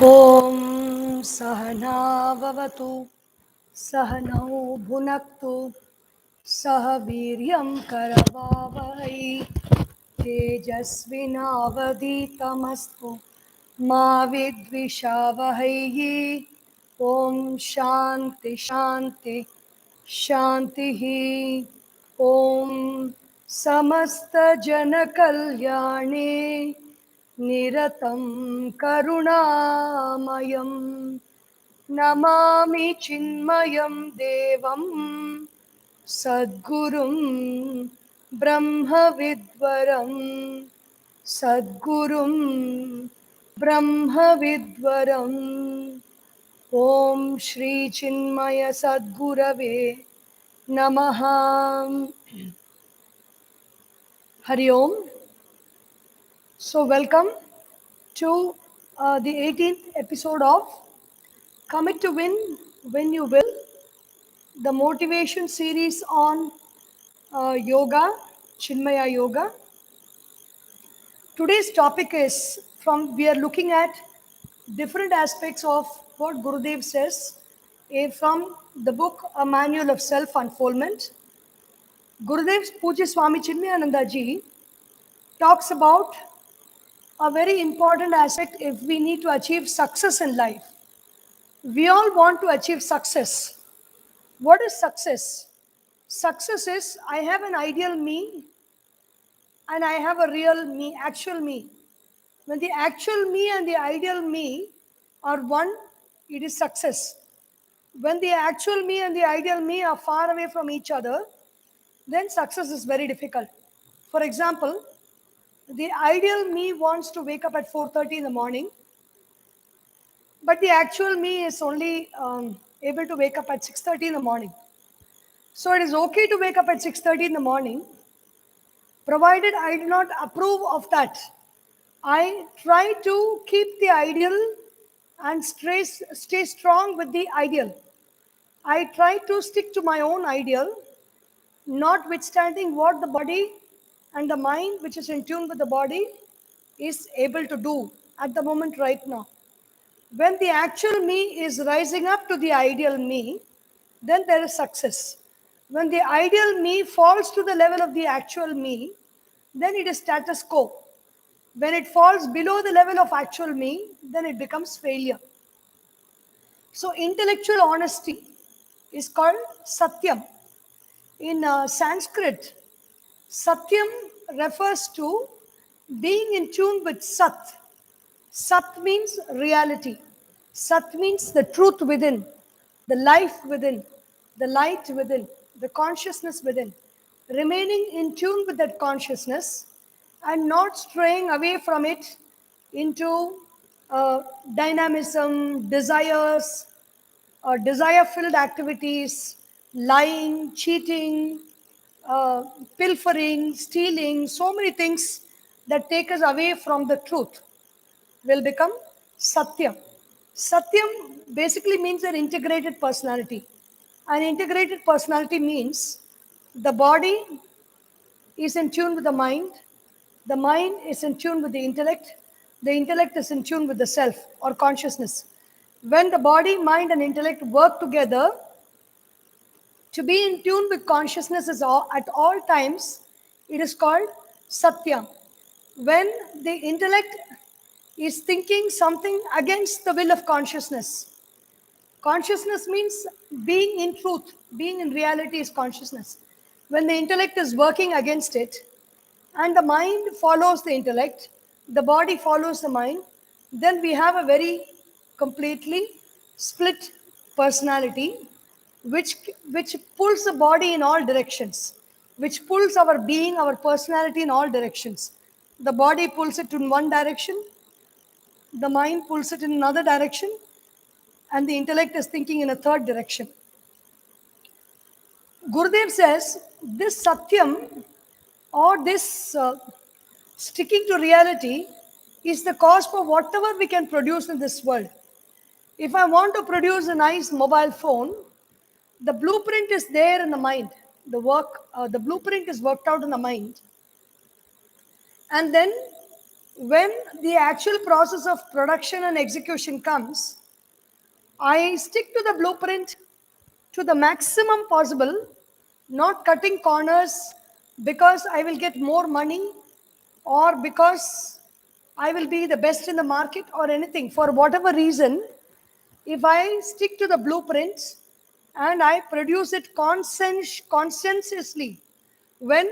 ॐ सहना भवतु सहनौ भुनक्तु सह वीर्यं करवावहै तेजस्विनावधीतमस्तु मा विद्विषावहै। ॐ शान्ति शान्ति शान्तिः। ॐ समस्तजनकल्याणे निरतं करुणामयं नमामि चिन्मयं देवं सद्गुरुं ब्रह्मविद्वरं सद्गुरुं ब्रह्मविद्वरम्। ॐ श्री चिन्मय सद्गुरवे नमः। हरि ओम। So welcome to the 18th episode of Commit to Win When You Will, the motivation series on yoga, Chinmaya Yoga. Today's topic is we are looking at different aspects of what Gurudev says from the book A Manual of Self-Unfoldment. Gurudev's Pujya Swami Chinmayananda ji talks about a very important aspect if we need to achieve success in life. We all want to achieve success. What is success? Success is I have an ideal me and I have a real me, actual me. When the actual me and the ideal me are one, it is success. When the actual me and the ideal me are far away from each other, then success is very difficult. For example, the ideal me wants to wake up at 4:30 in the morning, but the actual me is only able to wake up at 6:30 in the morning. So it is okay to wake up at 6:30 in the morning, provided I do not approve of that. I try to keep the ideal and stay strong with the ideal. I try to stick to my own ideal, notwithstanding what the body and the mind, which is in tune with the body, is able to do at the moment right now. When the actual me is rising up to the ideal me, then there is success. When the ideal me falls to the level of the actual me, then it is status quo. When it falls below the level of actual me, then it becomes failure. So intellectual honesty is called satyam. In Sanskrit, satyam refers to being in tune with sat. Sat means reality. Sat means the truth within, the life within, the light within, the consciousness within. Remaining in tune with that consciousness and not straying away from it into dynamism, desires, desire-filled activities, lying, cheating, pilfering, stealing, so many things that take us away from the truth will become Satyam. Satyam basically means an integrated personality. An integrated personality means the body is in tune with the mind is in tune with the intellect is in tune with the self or consciousness. When the body, mind, and intellect work together to be in tune with consciousness at all times, it is called Satyam. When the intellect is thinking something against the will of consciousness. Consciousness means being in truth, being in reality is consciousness. When the intellect is working against it, and the mind follows the intellect, the body follows the mind, then we have a very completely split personality which pulls the body in all directions, which pulls our being, our personality in all directions. The body pulls it in one direction, the mind pulls it in another direction, and the intellect is thinking in a third direction. Gurudev says this satyam or this sticking to reality is the cause for whatever we can produce in this world. If I want to produce a nice mobile phone, the blueprint is there in the mind. The blueprint is worked out in the mind. And then When the actual process of production and execution comes, I stick to the blueprint to the maximum possible, not cutting corners because I will get more money or because I will be the best in the market or anything. For whatever reason, if I stick to the blueprints and I produce it conscientiously, when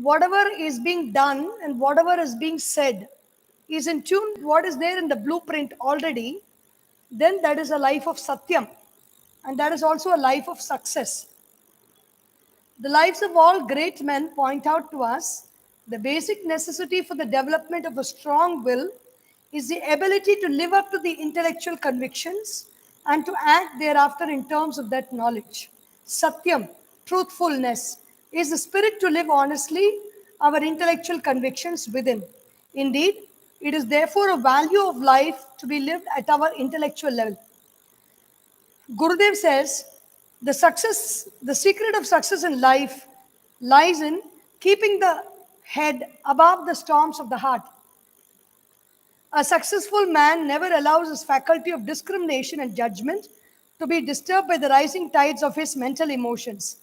whatever is being done and whatever is being said is in tune with what is there in the blueprint already, then that is a life of satyam, and that is also a life of success. The lives of all great men point out to us the basic necessity for the development of a strong will is the ability to live up to the intellectual convictions and to act thereafter in terms of that knowledge. Satyam, truthfulness, is the spirit to live honestly our intellectual convictions within. Indeed, it is therefore a value of life to be lived at our intellectual level. Gurudev says, the secret of success in life lies in keeping the head above the storms of the heart. A successful man never allows his faculty of discrimination and judgment to be disturbed by the rising tides of his mental emotions.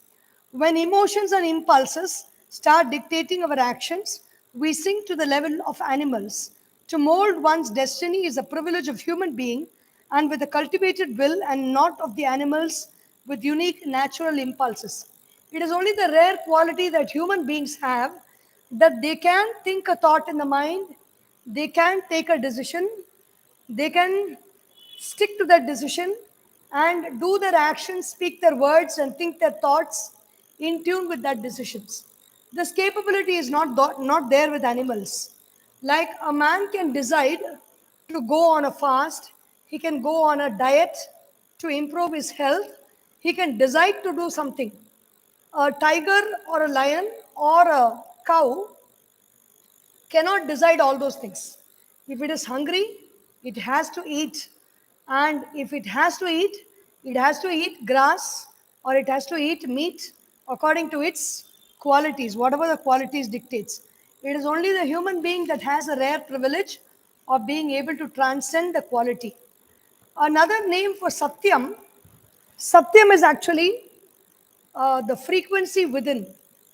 When emotions and impulses start dictating our actions, we sink to the level of animals. To mold one's destiny is a privilege of human being and with a cultivated will and not of the animals with unique natural impulses. It is only the rare quality that human beings have that they can think a thought in the mind, they can take a decision, they can stick to that decision and do their actions, speak their words, and think their thoughts in tune with that decisions. This capability is not there with animals. Like a man can decide to go on a fast, he can go on a diet to improve his health, he can decide to do something. A tiger or a lion or a cow cannot decide all those things. If it is hungry, it has to eat. And if it has to eat grass or it has to eat meat according to its qualities, whatever the qualities dictates. It is only the human being that has a rare privilege of being able to transcend the quality. Another name for Satyam is actually the frequency within,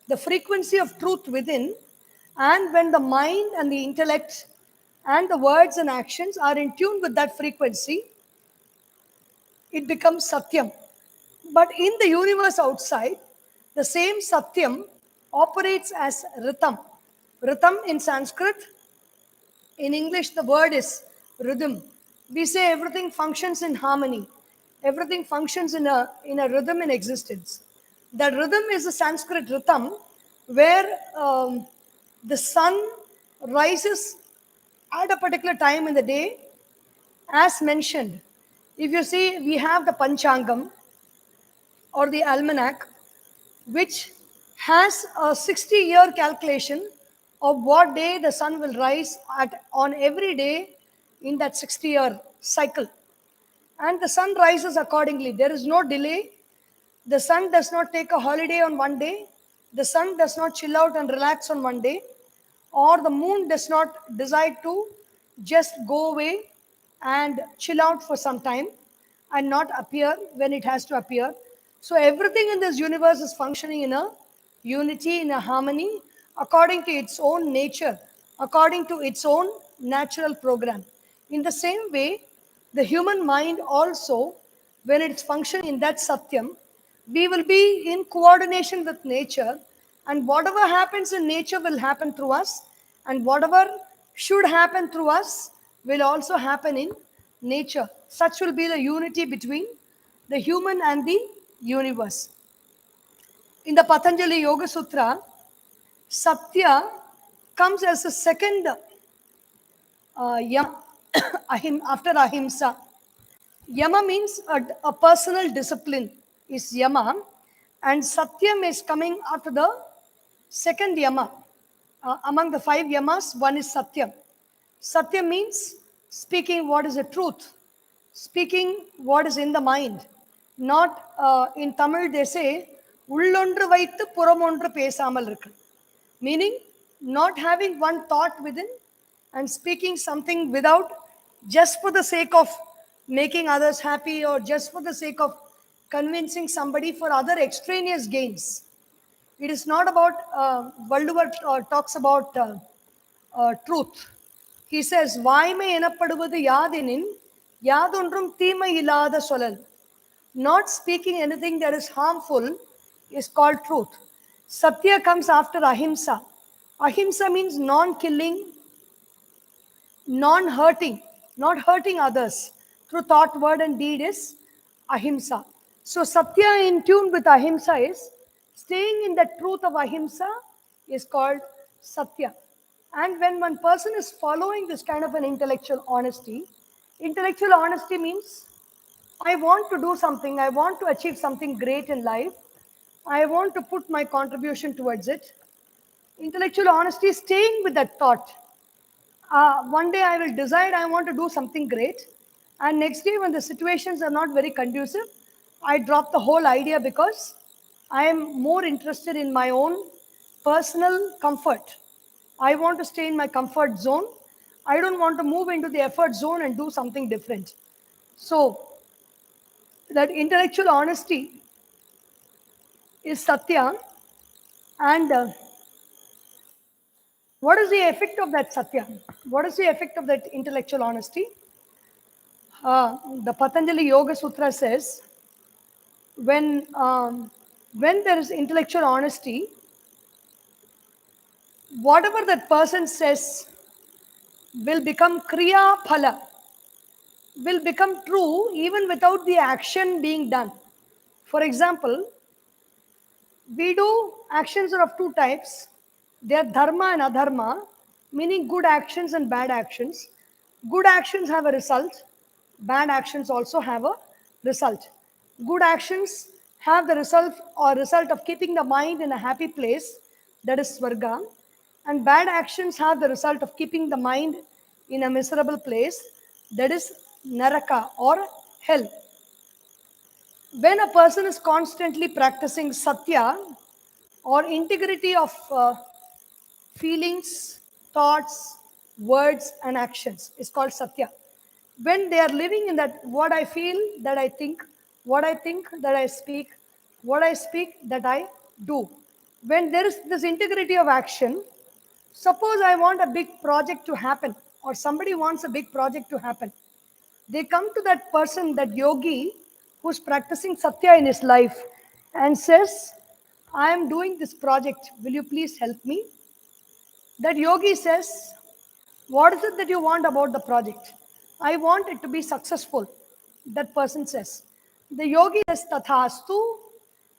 the frequency of truth within. And when the mind and the intellect and the words and actions are in tune with that frequency, it becomes Satyam. But in the universe outside, the same Satyam operates as Ritam. Ritam in Sanskrit, in English, the word is rhythm. We say everything functions in harmony. Everything functions in a rhythm in existence. That rhythm is a Sanskrit rhythm where the sun rises at a particular time in the day, as mentioned. If you see, we have the Panchangam or the almanac, which has a 60-year calculation of what day the sun will rise on every day in that 60-year cycle. And the sun rises accordingly. There is no delay. The sun does not take a holiday on one day. The sun does not chill out and relax on one day. Or the moon does not decide to just go away and chill out for some time and not appear when it has to appear. So everything in this universe is functioning in a unity, in a harmony, according to its own nature, according to its own natural program. In the same way, the human mind also, when it's functioning in that Satyam, we will be in coordination with nature, and whatever happens in nature will happen through us, and whatever should happen through us will also happen in nature. Such will be the unity between the human and the universe. In the Patanjali Yoga Sutra, Satya comes as a second yama after ahimsa. Yama means a personal discipline is yama, and Satyam is coming after the second yama. Among the 5 yamas, one is Satyam. Satyam means speaking what is the truth, speaking what is in the mind. Not in Tamil they say, உள்ளொன்று வைத்து புறமொன்று பேசாமல் இருக்கு. Meaning, not having one thought within and speaking something without, just for the sake of making others happy or just for the sake of convincing somebody for other extraneous gains. It is not about, Valduvar talks about truth. He says, வாய்மை எனப்படுவது யாதெனின் யாதொன்றும் தீமை இல்லாத சொல்லல். Not speaking anything that is harmful is called truth. Satya comes after ahimsa. Ahimsa means non-killing, non-hurting, not hurting others through thought, word, and deed is ahimsa. So Satya in tune with ahimsa is staying in the truth of ahimsa is called Satya. And when one person is following this kind of an intellectual honesty means I want to do something, I want to achieve something great in life, I want to put my contribution towards it. Intellectual honesty is staying with that thought. One day I will decide I want to do something great, and next day when the situations are not very conducive, I drop the whole idea because I am more interested in my own personal comfort. I want to stay in my comfort zone. I don't want to move into the effort zone and do something different. So that intellectual honesty is Satya. And what is the effect of that Satya? What is the effect of that intellectual honesty? The Patanjali Yoga Sutra says, when there is intellectual honesty, whatever that person says will become kriya phala, will become true even without the action being done. For example, we do actions are of two types. They are dharma and adharma, meaning good actions and bad actions. Good actions have a result, bad actions also have a result. Good actions have the result of keeping the mind in a happy place, that is swarga, and bad actions have the result of keeping the mind in a miserable place, that is naraka or hell. When a person is constantly practicing satya or integrity of feelings, thoughts, words, and actions, is called satya. When they are living in that, what I feel, that I think, what I think, that I speak, what I speak, that I do. When there is this integrity of action, suppose I want a big project to happen, or somebody wants a big project to happen. They come to that person, that yogi, who's practicing satya in his life, and says, I am doing this project. Will you please help me? That yogi says, what is it that you want about the project? I want it to be successful. That person says. The yogi says, tathastu,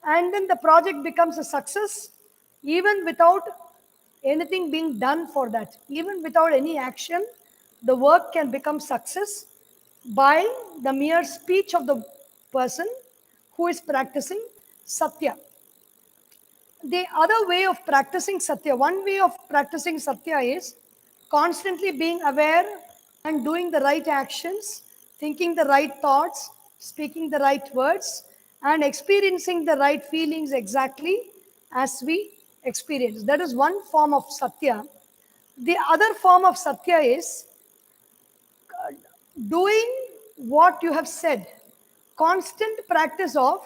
and then the project becomes a success, even without anything being done for that. Even without any action, the work can become success by the mere speech of the person who is practicing satya. The other way of practicing satya, one way of practicing satya is constantly being aware and doing the right actions, thinking the right thoughts, speaking the right words, and experiencing the right feelings exactly as we experience. That is one form of satya. The other form of satya is doing what you have said, constant practice of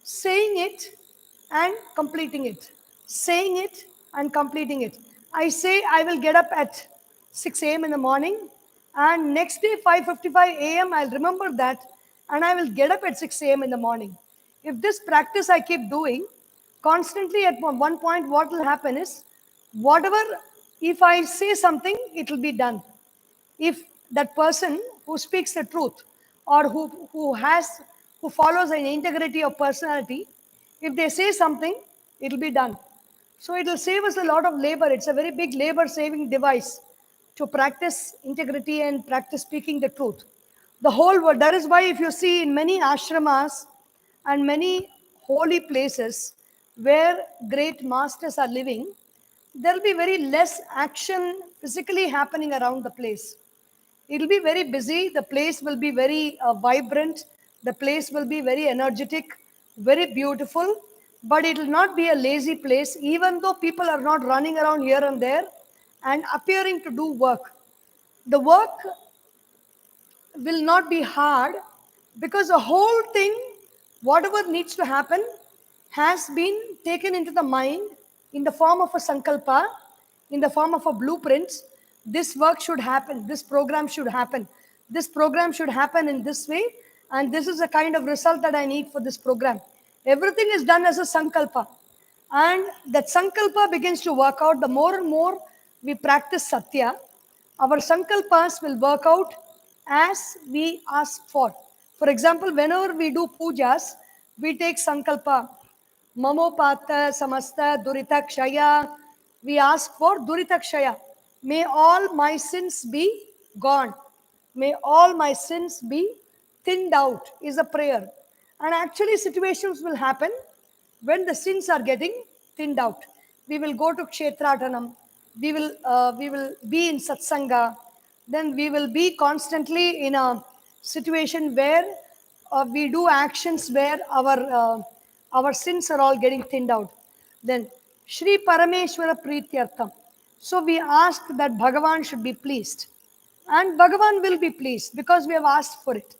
saying it and completing it, saying it and completing it. I say I will get up at 6 a.m. in the morning, and next day 5:55 a.m. I'll remember that, and I will get up at 6 a.m. in the morning. If this practice I keep doing constantly, at one point what will happen is, whatever, if I say something, it will be done. If that person who speaks the truth, or who follows an integrity of personality, if they say something, it will be done. So it will save us a lot of labor. It's a very big labor saving device to practice integrity and practice speaking the truth. The whole world. That is why if you see in many ashramas and many holy places where great masters are living, there will be very less action physically happening around the place. It will be very busy. The place will be very vibrant. The place will be very energetic, very beautiful. But it will not be a lazy place. Even though people are not running around here and there, and appearing to do work. The work will not be hard because the whole thing, whatever needs to happen, has been taken into the mind in the form of a sankalpa, in the form of a blueprint. This work should happen, this program should happen, this program should happen in this way, and this is the kind of result that I need for this program. Everything is done as a sankalpa. And that sankalpa begins to work out the more and more we practice satya. Our sankalpas will work out as we ask for. For example, whenever we do pujas, we take sankalpa. Mamopata samasta duritakshaya. We ask for duritakshaya. May all my sins be gone. May all my sins be thinned out, is a prayer. And actually, situations will happen when the sins are getting thinned out. We will go to kshetratanam. We will be in satsanga. Then we will be constantly in a situation where we do actions where our sins are all getting thinned out. Then Shri Parameshwara Prityartham. So we ask that Bhagavan should be pleased. And Bhagavan will be pleased because we have asked for it.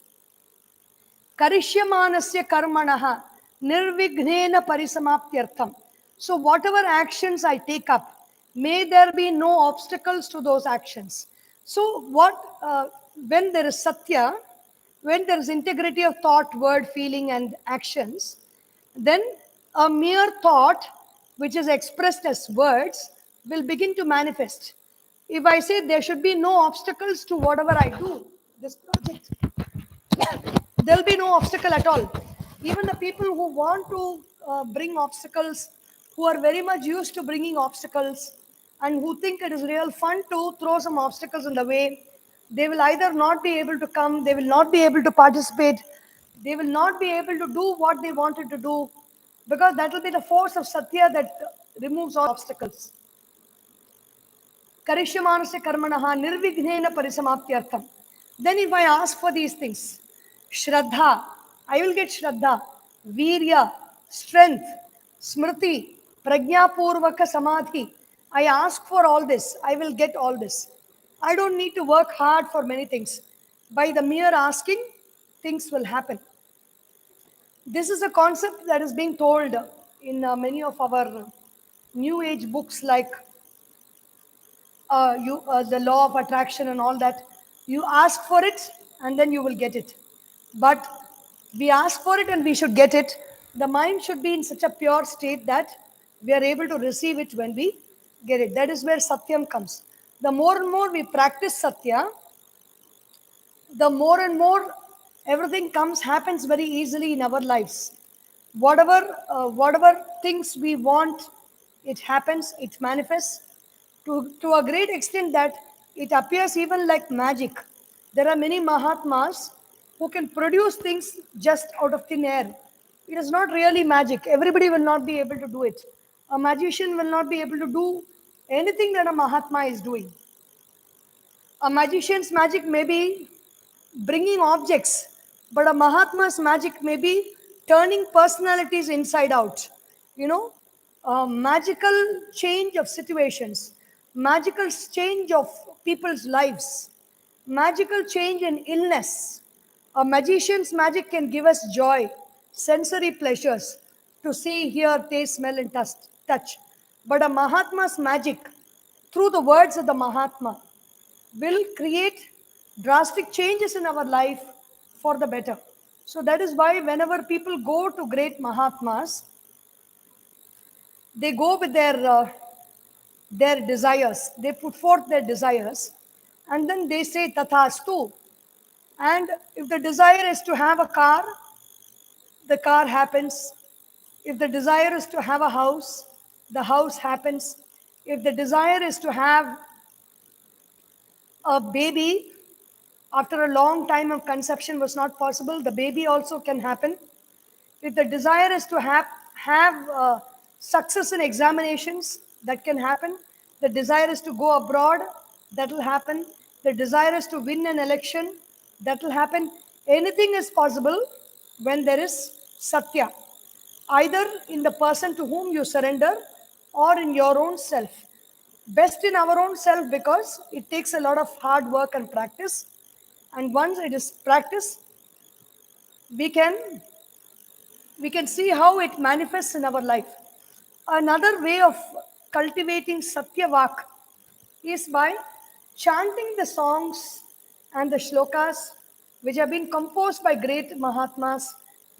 Karishyamaanasya karmanaha nirvignena parisamaptyartham. So whatever actions I take up, may there be no obstacles to those actions. So when there is satya, when there is integrity of thought, word, feeling, and actions, then a mere thought, which is expressed as words, will begin to manifest. If I say there should be no obstacles to whatever I do, this project, there will be no obstacle at all. Even the people who want to bring obstacles, who are very much used to bringing obstacles, and who think it is real fun to throw some obstacles in the way, they will either not be able to come, they will not be able to participate, they will not be able to do what they wanted to do, because that will be the force of satya that removes all obstacles. Karishyamaanasya karmanaha nirvignena parisamaptyartham. Then if I ask for these things, Shraddha, I will get Shraddha, Virya, strength, Smriti, Prajnapurvaka Samadhi. I ask for all this, I will get all this. I don't need to work hard for many things. By the mere asking, things will happen. This is a concept that is being told in many of our new age books like the law of attraction and all that. You ask for it and then you will get it. But we ask for it and we should get it. The mind should be in such a pure state that we are able to receive it when we get it. That is where satyam comes. The more and more we practice satya, the more and more everything happens very easily in our lives. Whatever things we want, it happens, it manifests to a great extent that it appears even like magic. There are many Mahatmas who can produce things just out of thin air. It is not really magic. Everybody will not be able to do it. A magician will not be able to do anything that a Mahatma is doing. A magician's magic may be bringing objects, but a Mahatma's magic may be turning personalities inside out. You know, a magical change of situations, magical change of people's lives, magical change in illness. A magician's magic can give us joy, sensory pleasures to see, hear, taste, smell, and touch. But a Mahatma's magic, through the words of the Mahatma, will create drastic changes in our life for the better. So that is why whenever people go to great Mahatmas, they go with their desires. They put forth their desires, and then they say tathastu. And if the desire is to have a car, the car happens. If the desire is to have a house, the house happens. If the desire is to have a baby, after a long time of conception was not possible, the baby also can happen. If the desire is to have success in examinations, that can happen. The desire is to go abroad, that will happen. The desire is to win an election, that will happen. Anything is possible when there is satya, either in the person to whom you surrender or in your own self. best in our own self because it takes a lot of hard work and practice. And once it is practice, we can we can see how it manifests in our life. Another way of cultivating Satyavak is by chanting the songs and the shlokas which have been composed by great Mahatmas,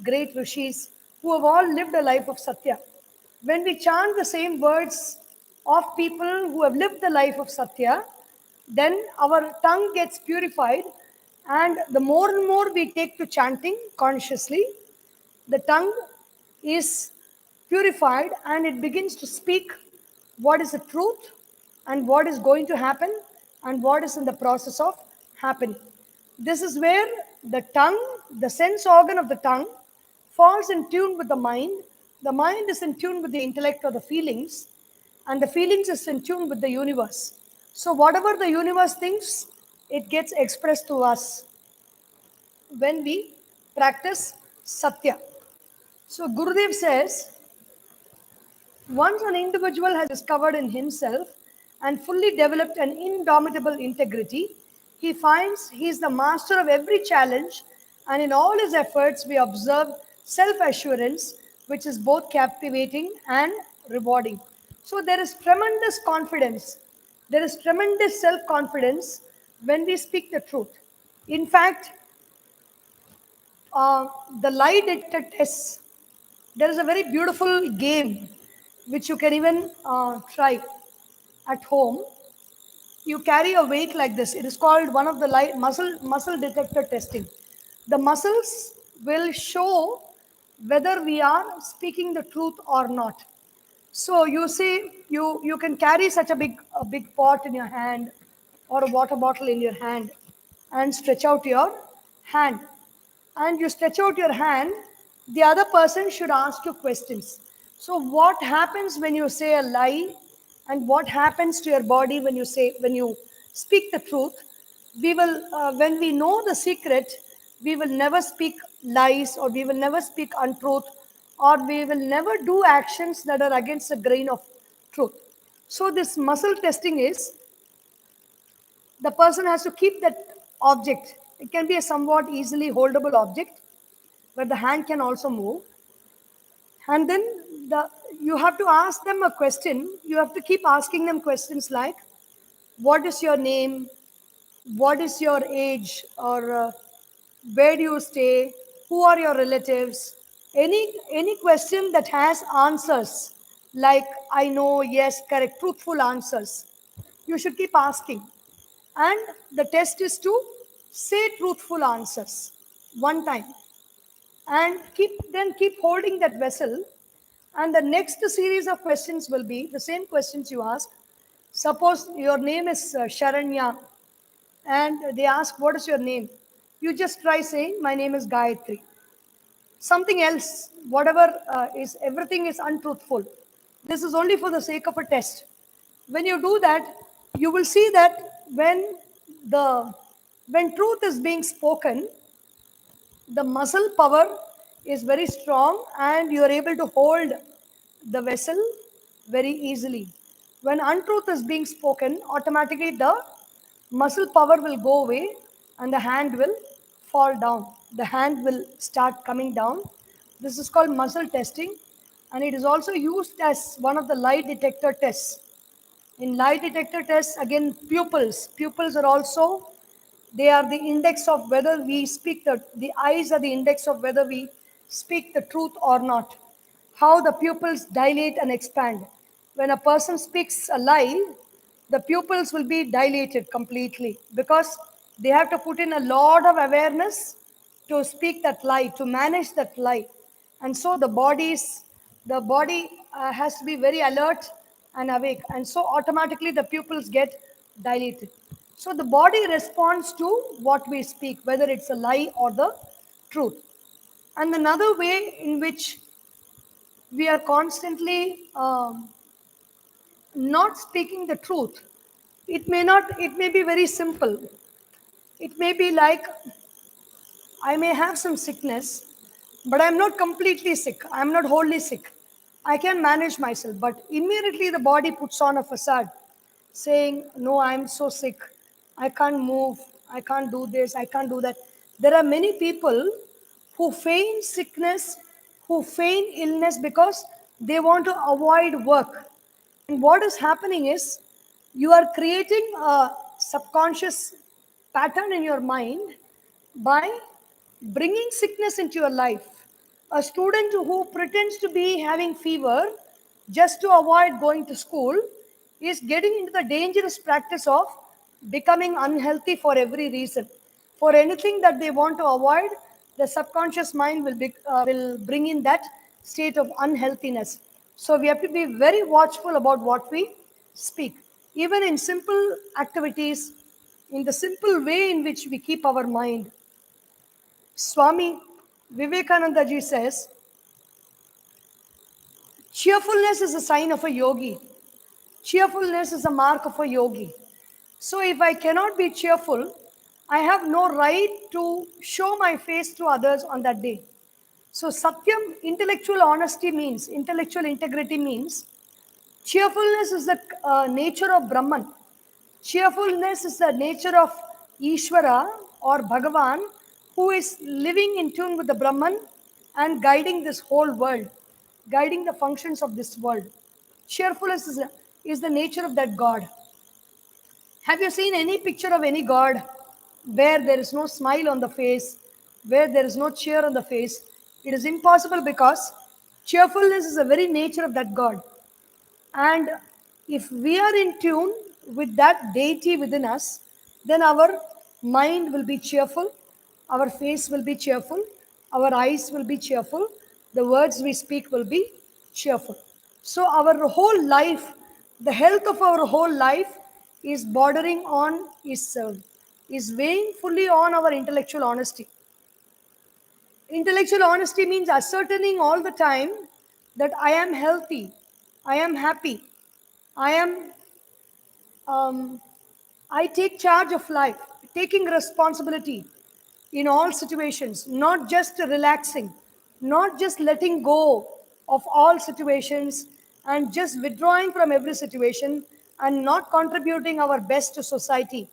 great Rishis, who have all lived a life of Satya. When we chant the same words of people who have lived the life of Satya, then our tongue gets purified, and the more and more we take to chanting consciously, the tongue is purified and it begins to speak what is the truth and what is going to happen and what is in the process of happening. This is where the tongue, the sense organ of the tongue, falls in tune with the mind. The mind is in tune with the intellect or the feelings, and the feelings is in tune with the universe. So, whatever the universe thinks, it gets expressed to us when we practice Satya. So Gurudev says, once an individual has discovered in himself and fully developed an indomitable integrity, he finds he is the master of every challenge, and in all his efforts we observe self-assurance, which is both captivating and rewarding. So there is tremendous confidence. There is tremendous self-confidence when we speak the truth. In fact, uh, the lie detector tests, there is a very beautiful game which you can even try at home. You carry a weight like this. It is called one of the muscle detector testing. The muscles will show whether we are speaking the truth or not. So you see, you can carry such a big pot in your hand or a water bottle in your hand and stretch out your hand. And you stretch out your hand, the other person should ask you questions. So what happens when you say a lie, and what happens to your body when you speak the truth? We will when we know the secret, we will never speak lies, or we will never speak untruth, or we will never do actions that are against the grain of truth. So this muscle testing is, the person has to keep that object. It can be a somewhat easily holdable object, but the hand can also move. And then the you have to ask them a question. You have to keep asking them questions like, what is your name? What is your age? Or where do you stay? Who are your relatives? Any question that has answers, like I know, yes, correct, truthful answers, you should keep asking. And the test is to say truthful answers one time, and keep holding that vessel. And the next series of questions will be the same questions you ask. Suppose your name is Sharanya, and they ask, what is your name? You just try saying, my name is Gayatri. Something else, whatever is, everything is untruthful. This is only for the sake of a test. When you do that, you will see that the when truth is being spoken, the muscle power is very strong, and you are able to hold the vessel very easily. When untruth is being spoken, automatically the muscle power will go away and the hand will fall down. The hand will start coming down. This is called muscle testing, and it is also used as one of the lie detector tests. In lie detector tests, again, pupils are also, they are the index of whether we speak the eyes are the index of whether we speak the truth or not. How the pupils dilate and expand. When a person speaks a lie, the pupils will be dilated completely because they have to put in a lot of awareness to speak that lie, to manage that lie. And so the body has to be very alert and awake, and so automatically the pupils get dilated. So the body responds to what we speak, whether it's a lie or the truth. And another way in which we are constantly not speaking the truth, it may be very simple. It may be like, I may have some sickness, but I'm not completely sick. I'm not wholly sick. I can manage myself. But immediately the body puts on a facade. saying, no, I'm so sick, I can't move, I can't do this, I can't do that. There are many people who feign sickness, who feign illness because they want to avoid work. And what is happening is you are creating a subconscious pattern in your mind by bringing sickness into your life. A student who pretends to be having fever just to avoid going to school is getting into the dangerous practice of becoming unhealthy for every reason. For anything that they want to avoid, the subconscious mind will bring in that state of unhealthiness. So we have to be very watchful about what we speak. Even in simple activities, in the simple way in which we keep our mind. Swami Vivekananda ji says, cheerfulness is a sign of a yogi. Cheerfulness is a mark of a yogi. So if I cannot be cheerful, I have no right to show my face to others on that day. So Satyam, intellectual honesty means, intellectual integrity means, cheerfulness is the nature of Brahman. Cheerfulness is the nature of Ishvara or Bhagavan, who is living in tune with the Brahman and guiding this whole world, guiding the functions of this world. Cheerfulness is the nature of that God. Have you seen any picture of any God where there is no smile on the face, where there is no cheer on the face? It is impossible because cheerfulness is the very nature of that God. And if we are in tune with that deity within us, then our mind will be cheerful, our face will be cheerful, our eyes will be cheerful, the words we speak will be cheerful. So, our whole life, the health of our whole life is bordering on, is weighing fully on our intellectual honesty. Intellectual honesty means ascertaining all the time that I am healthy, I am happy, I am, I take charge of life, taking responsibility in all situations, not just relaxing, not just letting go of all situations and just withdrawing from every situation and not contributing our best to society,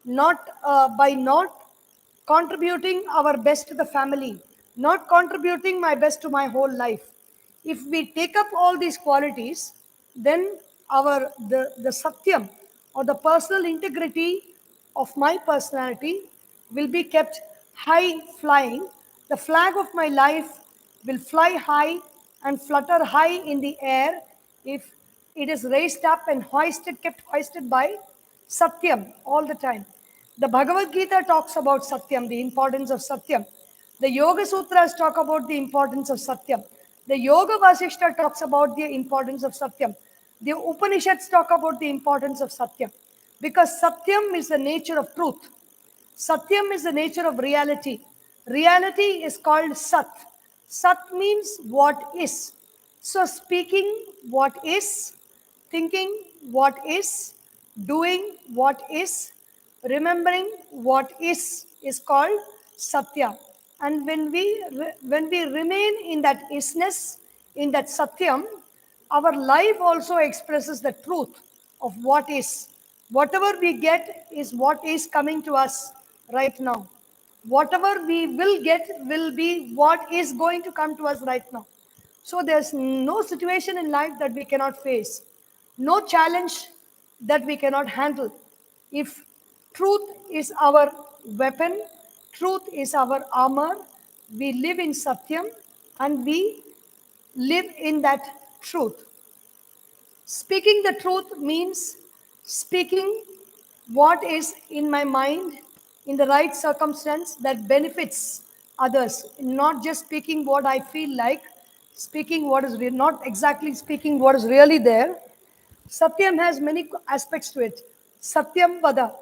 not by not contributing our best to the family, not contributing my best to my whole life. If we take up all these qualities, then the satyam or the personal integrity of my personality will be kept high flying. The flag of my life will fly high and flutter high in the air if it is raised up and hoisted, kept hoisted by Satyam all the time. The Bhagavad Gita talks about Satyam, the importance of Satyam. The Yoga Sutras talk about the importance of Satyam. The Yoga Vasishta talks about the importance of Satyam. The Upanishads talk about the importance of Satyam. Because Satyam is the nature of truth. Satyam is the nature of reality. Reality is called Sat. Sat means what is. So, speaking what is, thinking what is, doing what is, remembering what is called Satya. And when we remain in that isness, in that Satyam, our life also expresses the truth of what is. Whatever we get is what is coming to us right now. Whatever we will get will be what is going to come to us right now. So there's no situation in life that we cannot face, no challenge that we cannot handle. If truth is our weapon, truth is our armor, we live in Satyam and we live in that truth. Speaking the truth means speaking what is in my mind in the right circumstance that benefits others, not just speaking what I feel like, speaking what is not exactly speaking what is really there. Satyam has many aspects to it. Satyam vada,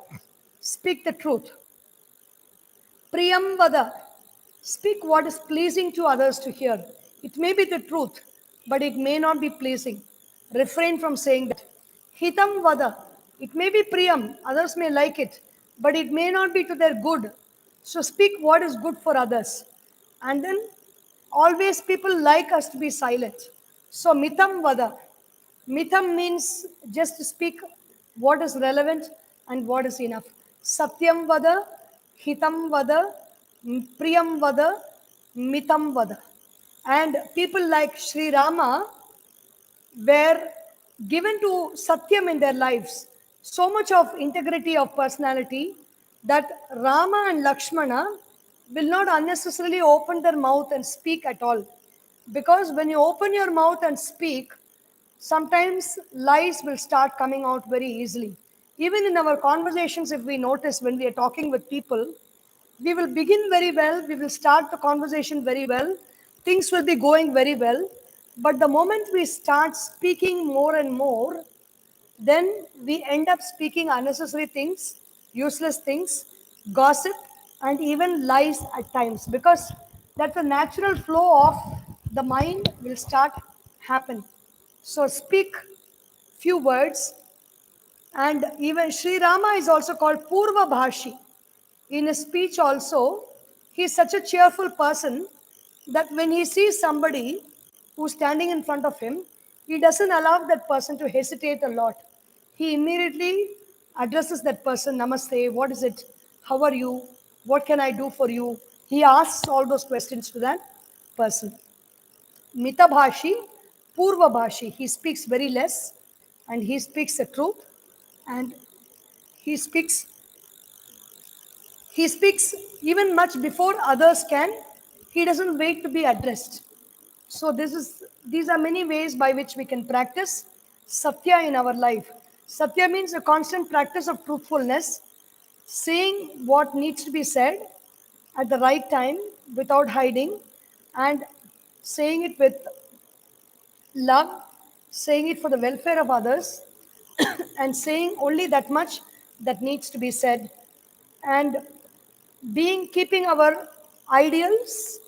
speak the truth. Priyam vada, speak what is pleasing to others to hear. It may be the truth, but it may not be pleasing. Refrain from saying that. Hitam vada, it may be priyam, others may like it, but it may not be to their good. So speak what is good for others. And then always people like us to be silent. So mitam vada. Mitham means just to speak what is relevant and what is enough. Satyam vada, hitam vada, priyam vada, mitam vada. And people like Sri Rama were given to Satyam in their lives, so much of integrity of personality that Rama and Lakshmana will not unnecessarily open their mouth and speak at all. Because when you open your mouth and speak, sometimes lies will start coming out very easily. Even in our conversations, if we notice when we are talking with people, we will begin very well, we will start the conversation very well, things will be going very well. But the moment we start speaking more and more, then we end up speaking unnecessary things, useless things, gossip, and even lies at times, because that's the natural flow of the mind will start happen. So speak few words, and even Sri Rama is also called Purva Bhashi. In his speech also, he is such a cheerful person that when he sees somebody who's standing in front of him, he doesn't allow that person to hesitate a lot. He immediately addresses that person, Namaste, what is it? How are you? What can I do for you? He asks all those questions to that person. Mitabhashi, Purvabhashi, he speaks very less and he speaks the truth, and he speaks he speaks even much before others can. He doesn't wait to be addressed. So these are many ways by which we can practice satya in our life. Satya means a constant practice of truthfulness, saying what needs to be said at the right time without hiding, and saying it with love, saying it for the welfare of others, and saying only that much that needs to be said, and keeping our ideals,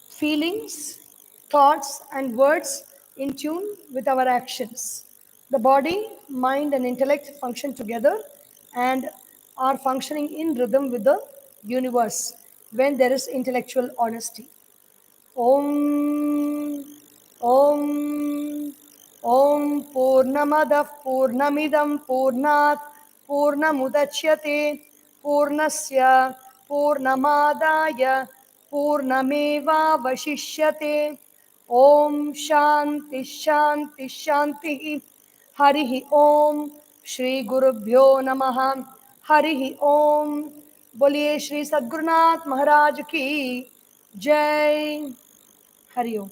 feelings, thoughts, and words in tune with our actions. The body, mind, and intellect function together and are functioning in rhythm with the universe when there is intellectual honesty. Om Om Om Purnamadah Purnamidam Purnat Purnamudachyate Purnasya Purnamadaya Purnameva Vashishyate. Om Shanti Shanti Shanti. Harihi Om. Shri Gurubhyo Namaha. Harihi Om. बोलिए श्री सद्गुरुनाथ महाराज की जय. हरि ओम.